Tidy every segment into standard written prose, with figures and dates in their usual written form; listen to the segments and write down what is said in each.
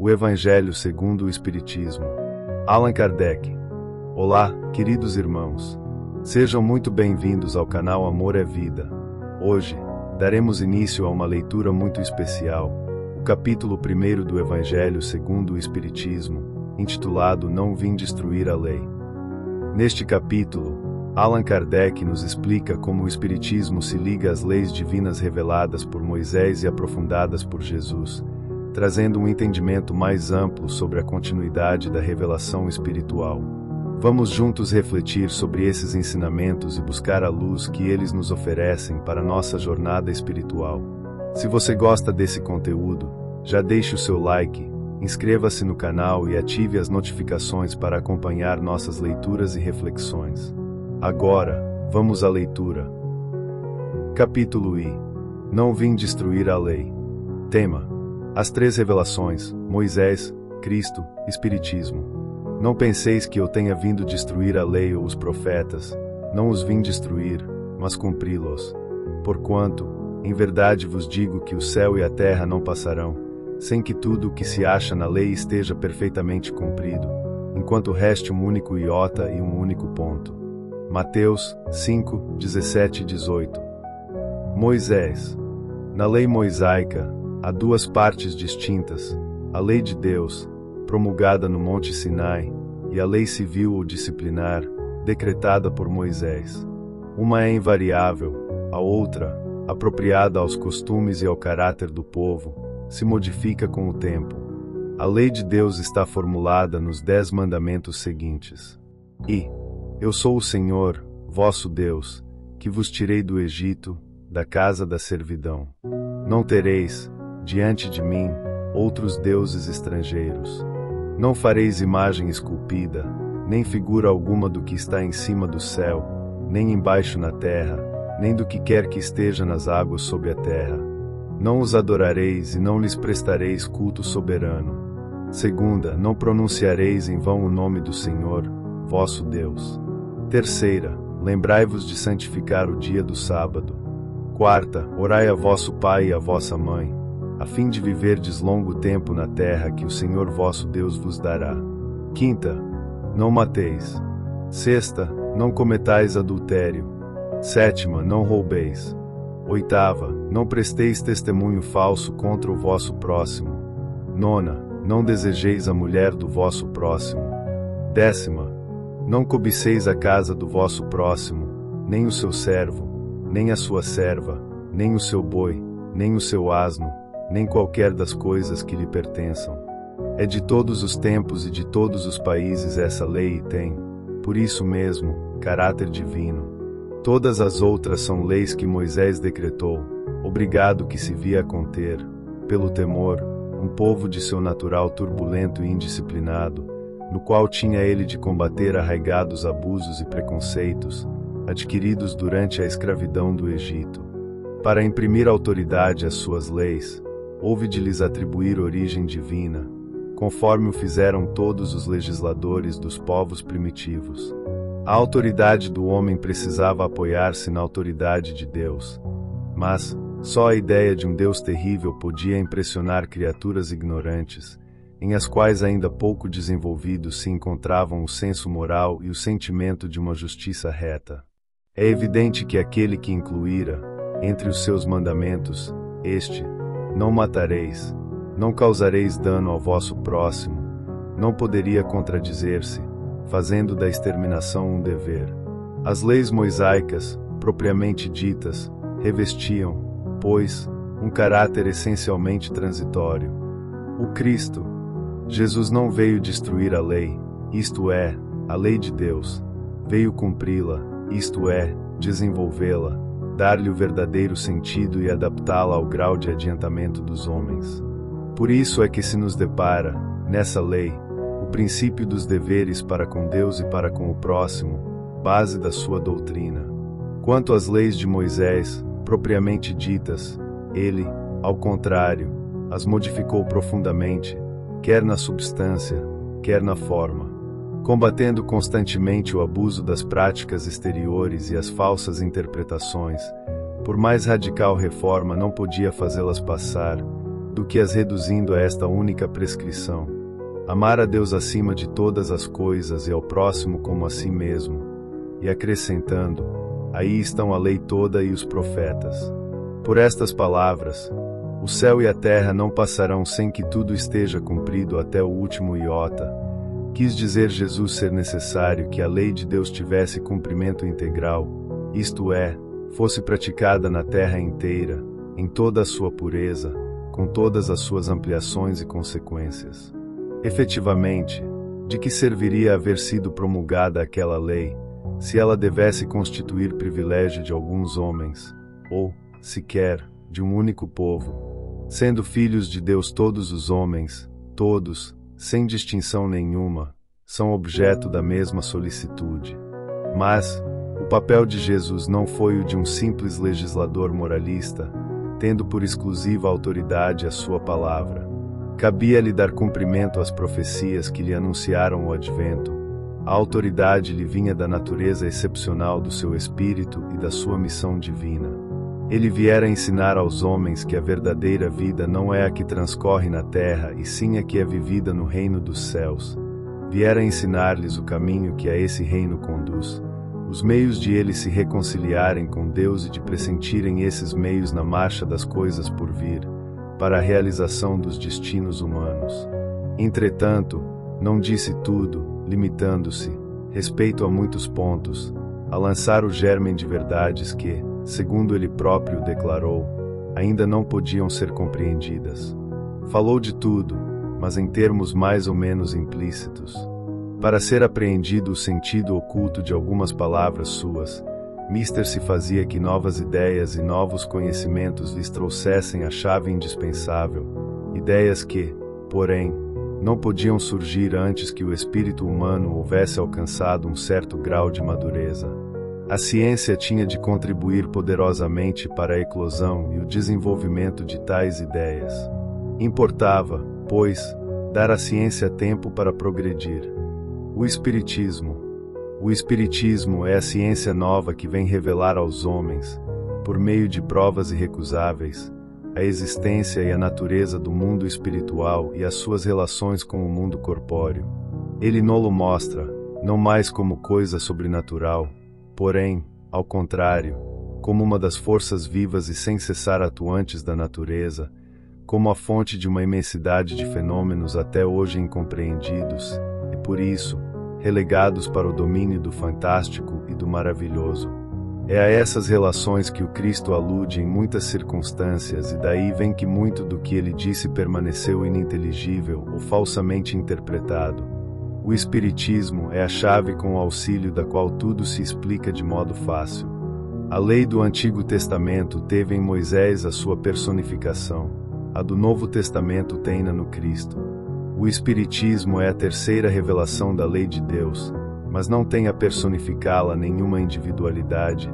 O Evangelho segundo o Espiritismo. Allan Kardec. Olá, queridos irmãos. Sejam muito bem-vindos ao canal Amor é Vida. Hoje, daremos início a uma leitura muito especial, o capítulo 1 do Evangelho segundo o Espiritismo, intitulado Não Vim Destruir a Lei. Neste capítulo, Allan Kardec nos explica como o Espiritismo se liga às leis divinas reveladas por Moisés e aprofundadas por Jesus, trazendo um entendimento mais amplo sobre a continuidade da revelação espiritual. Vamos juntos refletir sobre esses ensinamentos e buscar a luz que eles nos oferecem para nossa jornada espiritual. Se você gosta desse conteúdo, já deixe o seu like, inscreva-se no canal e ative as notificações para acompanhar nossas leituras e reflexões. Agora, vamos à leitura. Capítulo I. Não vim destruir a lei. Tema: as três revelações, Moisés, Cristo, Espiritismo. Não penseis que eu tenha vindo destruir a lei ou os profetas, não os vim destruir, mas cumpri-los. Porquanto, em verdade vos digo que o céu e a terra não passarão, sem que tudo o que se acha na lei esteja perfeitamente cumprido, enquanto reste um único iota e um único ponto. Mateus 5, 17 e 18. Moisés. Na lei mosaica, há duas partes distintas, a lei de Deus, promulgada no Monte Sinai, e a lei civil ou disciplinar, decretada por Moisés. Uma é invariável, a outra, apropriada aos costumes e ao caráter do povo, se modifica com o tempo. A lei de Deus está formulada nos 10 mandamentos seguintes. Eu sou o Senhor, vosso Deus, que vos tirei do Egito, da casa da servidão. Não tereis, diante de mim, outros deuses estrangeiros. Não fareis imagem esculpida, nem figura alguma do que está em cima do céu, nem embaixo na terra, nem do que quer que esteja nas águas sob a terra. Não os adorareis e não lhes prestareis culto soberano. Segunda, não pronunciareis em vão o nome do Senhor, vosso Deus. Terceira, lembrai-vos de santificar o dia do sábado. Quarta, orai a vosso pai e a vossa mãe, a fim de viverdes longo tempo na terra que o Senhor vosso Deus vos dará. Quinta, não mateis. Sexta, não cometais adultério. Sétima, não roubeis. Oitava, não presteis testemunho falso contra o vosso próximo. Nona, não desejeis a mulher do vosso próximo. Décima, não cobiceis a casa do vosso próximo, nem o seu servo, nem a sua serva, nem o seu boi, nem o seu asno, nem qualquer das coisas que lhe pertençam. É de todos os tempos e de todos os países essa lei e tem, por isso mesmo, caráter divino. Todas as outras são leis que Moisés decretou, obrigado que se via a conter, pelo temor, um povo de seu natural turbulento e indisciplinado, no qual tinha ele de combater arraigados abusos e preconceitos, adquiridos durante a escravidão do Egito. Para imprimir autoridade às suas leis, houve de lhes atribuir origem divina, conforme o fizeram todos os legisladores dos povos primitivos. A autoridade do homem precisava apoiar-se na autoridade de Deus, mas só a ideia de um Deus terrível podia impressionar criaturas ignorantes, em as quais ainda pouco desenvolvidos se encontravam o senso moral e o sentimento de uma justiça reta. É evidente que aquele que incluíra, entre os seus mandamentos, não matareis, não causareis dano ao vosso próximo, não poderia contradizer-se, fazendo da exterminação um dever. As leis mosaicas, propriamente ditas, revestiam, pois, um caráter essencialmente transitório. O Cristo, Jesus não veio destruir a lei, isto é, a lei de Deus, veio cumpri-la, isto é, desenvolvê-la, dar-lhe o verdadeiro sentido e adaptá-la ao grau de adiantamento dos homens. Por isso é que se nos depara, nessa lei, o princípio dos deveres para com Deus e para com o próximo, base da sua doutrina. Quanto às leis de Moisés, propriamente ditas, ele, ao contrário, as modificou profundamente, quer na substância, quer na forma, combatendo constantemente o abuso das práticas exteriores e as falsas interpretações. Por mais radical reforma não podia fazê-las passar, do que as reduzindo a esta única prescrição: amar a Deus acima de todas as coisas e ao próximo como a si mesmo, e acrescentando: aí estão a lei toda e os profetas. Por estas palavras, o céu e a terra não passarão sem que tudo esteja cumprido até o último iota. Quis dizer Jesus ser necessário que a lei de Deus tivesse cumprimento integral, isto é, fosse praticada na terra inteira, em toda a sua pureza, com todas as suas ampliações e consequências. Efetivamente, de que serviria haver sido promulgada aquela lei, se ela devesse constituir privilégio de alguns homens, ou, sequer, de um único povo? Sendo filhos de Deus todos os homens, todos, sem distinção nenhuma, são objeto da mesma solicitude. Mas, o papel de Jesus não foi o de um simples legislador moralista, tendo por exclusiva autoridade a sua palavra. Cabia-lhe dar cumprimento às profecias que lhe anunciaram o advento. A autoridade lhe vinha da natureza excepcional do seu espírito e da sua missão divina. Ele viera ensinar aos homens que a verdadeira vida não é a que transcorre na terra, e sim a que é vivida no reino dos céus. Viera ensinar-lhes o caminho que a esse reino conduz, os meios de eles se reconciliarem com Deus e de pressentirem esses meios na marcha das coisas por vir, para a realização dos destinos humanos. Entretanto, não disse tudo, limitando-se, respeito a muitos pontos, a lançar o germen de verdades que, segundo ele próprio declarou, ainda não podiam ser compreendidas. Falou de tudo, mas em termos mais ou menos implícitos. Para ser apreendido o sentido oculto de algumas palavras suas, Mister se fazia que novas ideias e novos conhecimentos lhes trouxessem a chave indispensável, ideias que, porém, não podiam surgir antes que o espírito humano houvesse alcançado um certo grau de madureza. A ciência tinha de contribuir poderosamente para a eclosão e o desenvolvimento de tais ideias. Importava, pois, dar à ciência tempo para progredir. O Espiritismo é a ciência nova que vem revelar aos homens, por meio de provas irrecusáveis, a existência e a natureza do mundo espiritual e as suas relações com o mundo corpóreo. Ele nolo mostra, não mais como coisa sobrenatural, porém, ao contrário, como uma das forças vivas e sem cessar atuantes da natureza, como a fonte de uma imensidade de fenômenos até hoje incompreendidos, e por isso, relegados para o domínio do fantástico e do maravilhoso. É a essas relações que o Cristo alude em muitas circunstâncias, e daí vem que muito do que ele disse permaneceu ininteligível ou falsamente interpretado. O Espiritismo é a chave com o auxílio da qual tudo se explica de modo fácil. A lei do Antigo Testamento teve em Moisés a sua personificação, a do Novo Testamento tem-na no Cristo. O Espiritismo é a terceira revelação da lei de Deus, mas não tem a personificá-la nenhuma individualidade,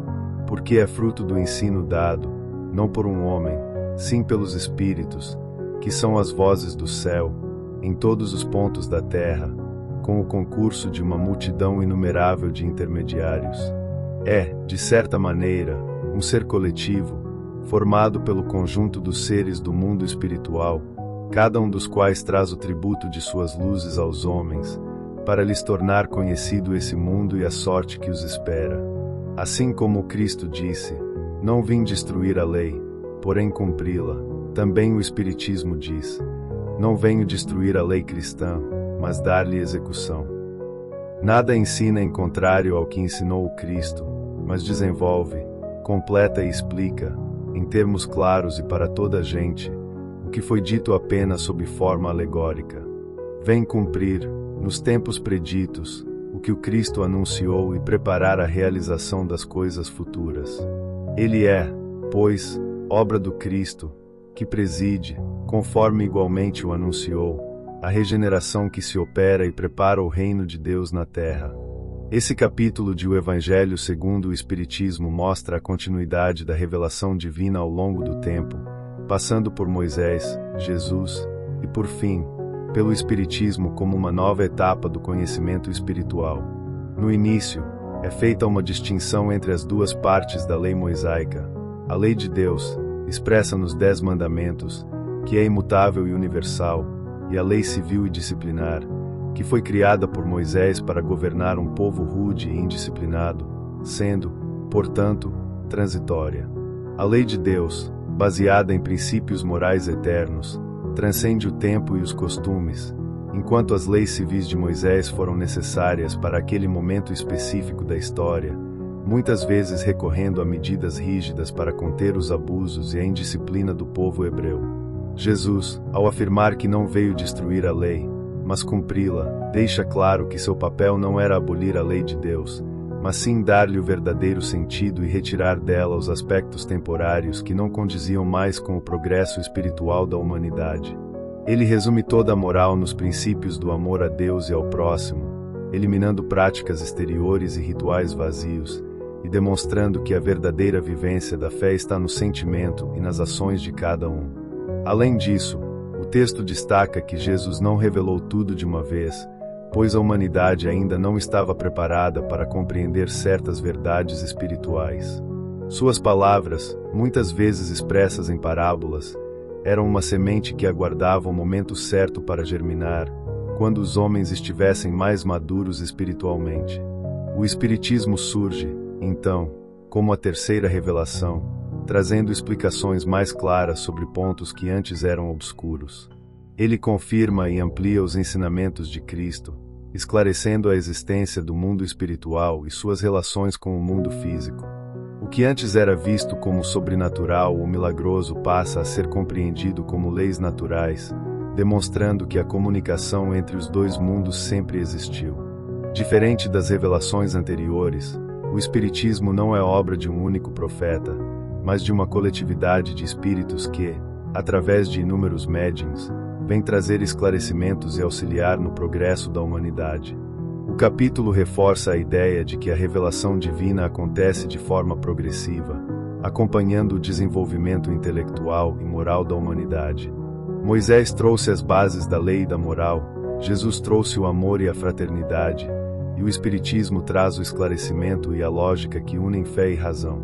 porque é fruto do ensino dado, não por um homem, sim pelos Espíritos, que são as vozes do céu, em todos os pontos da terra, com o concurso de uma multidão inumerável de intermediários. É, de certa maneira, um ser coletivo, formado pelo conjunto dos seres do mundo espiritual, cada um dos quais traz o tributo de suas luzes aos homens, para lhes tornar conhecido esse mundo e a sorte que os espera. Assim como o Cristo disse: não vim destruir a lei, porém cumpri-la, também o Espiritismo diz: não venho destruir a lei cristã, mas dar-lhe execução. Nada ensina em contrário ao que ensinou o Cristo, mas desenvolve, completa e explica, em termos claros e para toda a gente, o que foi dito apenas sob forma alegórica. Vem cumprir, nos tempos preditos, o que o Cristo anunciou e preparar a realização das coisas futuras. Ele é, pois, obra do Cristo, que preside, conforme igualmente o anunciou, a regeneração que se opera e prepara o reino de Deus na terra. Esse capítulo de O Evangelho segundo o Espiritismo mostra a continuidade da revelação divina ao longo do tempo, passando por Moisés, Jesus, e por fim, pelo Espiritismo como uma nova etapa do conhecimento espiritual. No início, é feita uma distinção entre as duas partes da lei mosaica, a lei de Deus, expressa nos 10 mandamentos, que é imutável e universal, e a lei civil e disciplinar, que foi criada por Moisés para governar um povo rude e indisciplinado, sendo, portanto, transitória. A lei de Deus, baseada em princípios morais eternos, transcende o tempo e os costumes, enquanto as leis civis de Moisés foram necessárias para aquele momento específico da história, muitas vezes recorrendo a medidas rígidas para conter os abusos e a indisciplina do povo hebreu. Jesus, ao afirmar que não veio destruir a lei, mas cumpri-la, deixa claro que seu papel não era abolir a lei de Deus, mas sim dar-lhe o verdadeiro sentido e retirar dela os aspectos temporários que não condiziam mais com o progresso espiritual da humanidade. Ele resume toda a moral nos princípios do amor a Deus e ao próximo, eliminando práticas exteriores e rituais vazios, e demonstrando que a verdadeira vivência da fé está no sentimento e nas ações de cada um. Além disso, o texto destaca que Jesus não revelou tudo de uma vez, pois a humanidade ainda não estava preparada para compreender certas verdades espirituais. Suas palavras, muitas vezes expressas em parábolas, eram uma semente que aguardava o momento certo para germinar, quando os homens estivessem mais maduros espiritualmente. O Espiritismo surge, então, como a terceira revelação, trazendo explicações mais claras sobre pontos que antes eram obscuros. Ele confirma e amplia os ensinamentos de Cristo, esclarecendo a existência do mundo espiritual e suas relações com o mundo físico. O que antes era visto como sobrenatural ou milagroso passa a ser compreendido como leis naturais, demonstrando que a comunicação entre os dois mundos sempre existiu. Diferente das revelações anteriores, o Espiritismo não é obra de um único profeta, mas de uma coletividade de espíritos que, através de inúmeros médiuns, vem trazer esclarecimentos e auxiliar no progresso da humanidade. O capítulo reforça a ideia de que a revelação divina acontece de forma progressiva, acompanhando o desenvolvimento intelectual e moral da humanidade. Moisés trouxe as bases da lei e da moral, Jesus trouxe o amor e a fraternidade, e o Espiritismo traz o esclarecimento e a lógica que unem fé e razão.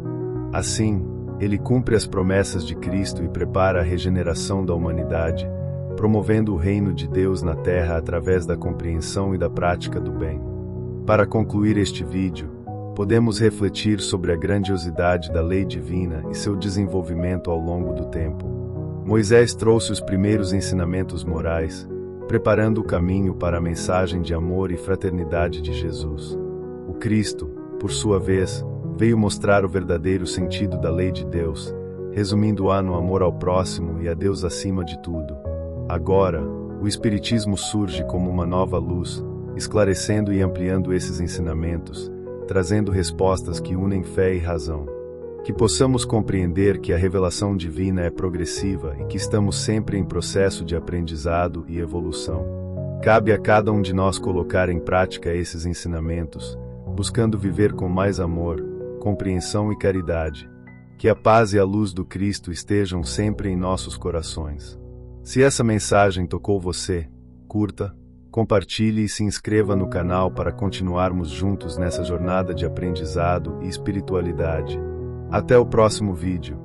Assim, ele cumpre as promessas de Cristo e prepara a regeneração da humanidade, promovendo o reino de Deus na Terra através da compreensão e da prática do bem. Para concluir este vídeo, podemos refletir sobre a grandiosidade da lei divina e seu desenvolvimento ao longo do tempo. Moisés trouxe os primeiros ensinamentos morais, preparando o caminho para a mensagem de amor e fraternidade de Jesus. O Cristo, por sua vez, veio mostrar o verdadeiro sentido da lei de Deus, resumindo-a no amor ao próximo e a Deus acima de tudo. Agora, o Espiritismo surge como uma nova luz, esclarecendo e ampliando esses ensinamentos, trazendo respostas que unem fé e razão. Que possamos compreender que a revelação divina é progressiva e que estamos sempre em processo de aprendizado e evolução. Cabe a cada um de nós colocar em prática esses ensinamentos, buscando viver com mais amor, compreensão e caridade. Que a paz e a luz do Cristo estejam sempre em nossos corações. Se essa mensagem tocou você, curta, compartilhe e se inscreva no canal para continuarmos juntos nessa jornada de aprendizado e espiritualidade. Até o próximo vídeo.